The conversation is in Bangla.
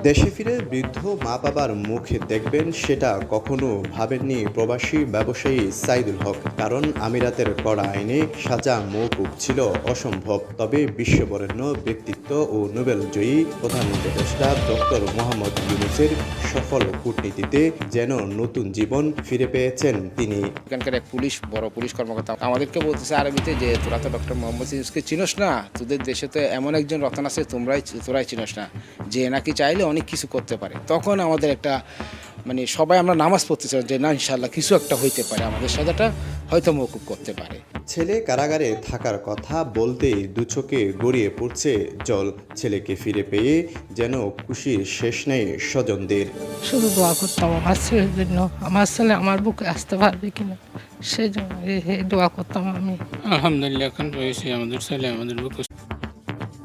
দেশে ফিরে বৃদ্ধ মা বাবার মুখ দেখবেন সেটা কখনো ভাবেননি প্রবাসী ব্যবসায়ী সাইদুল হক। কারণ আমিরাতের কড়া আইনে সাজা মওকুফ ছিল অসম্ভব। তবে বিশ্ববরেণ্য ব্যক্তিত্ব ও নোবেলজয়ী প্রধান উপদেষ্টা ডক্টর মোহাম্মদ ইউনূসের সফল কূটনীতিতে যেন নতুন জীবন ফিরে পেয়েছেন তিনি। এখানকার এক বড় পুলিশ কর্মকর্তা আমাদেরকে বলতেছে আরবিতে যে তোরা তো ডক্টর মোহাম্মদ ইউনূসকে চিনোস না, তোদের দেশে তো এমন একজন রতন আছে তোরাই চিনোস না, যে নাকি চাইলে অনেক কিছু করতে পারে। তখন আমাদের একটা সবাই আমরা নামাজ পড়তেছিলাম যে না ইনশাল্লাহ কিছু একটা হইতে পারে, আমাদের সাজাটা হয়তো মওকুফ করতে পারে। ছেলে কারাগারে থাকার কথা বলতেই দু চোখে গড়িয়ে পড়ছে জল। ছেলেকে ফিরে পেয়ে যেন খুশির শেষ নেই স্বজনদের। শুধু দোয়া করতাম আমার ছেলের জন্য, আমার ছেলে আমার বুকে আসতে পারবে কিনা সেই জন্য দোয়া করতাম আমি। আলহামদুলিল্লাহ এখন পেয়েছি আমাদের ছেলে আমাদের বুকে।